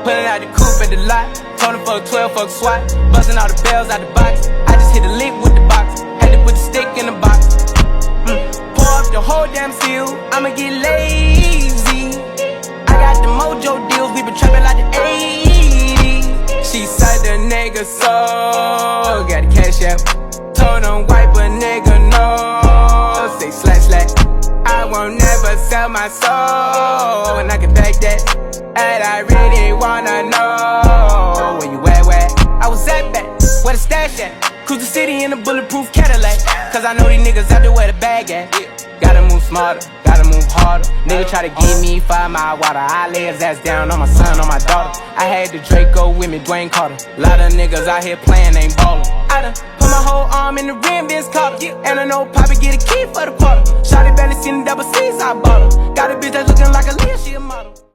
Pulling out the coupe at the lot. Told him fuck 12, fuck SWAT. Busting all the bells out the box. I just hit a lick with the box. Had to put the stick in the box. Pour up the whole damn seal. I'ma get lazy. I got the mojo deals. We been trapping like the 80s. She said the nigga so. Got the cash out. Told him wipe a nigga no. Say slash slash. I won't never sell my soul. And I can back that. And I really wanna know where you at, where? I was at back, where the stash at? Cruise the city in a bulletproof Cadillac. Cause I know these niggas out there where the bag at. Gotta move smarter, gotta move harder. Nigga try to give me 5 mile water. I lay his ass down on my son, on my daughter. I had the Draco with me, Dwayne Carter. Lot of niggas out here playing, ain't ballin'. I done put my whole arm in the rim, Vince Carter. And I know Poppy get a key for the quarter. Shawty barely seen the double C's, I bought her. Got a bitch that's looking like a Leah, she a model.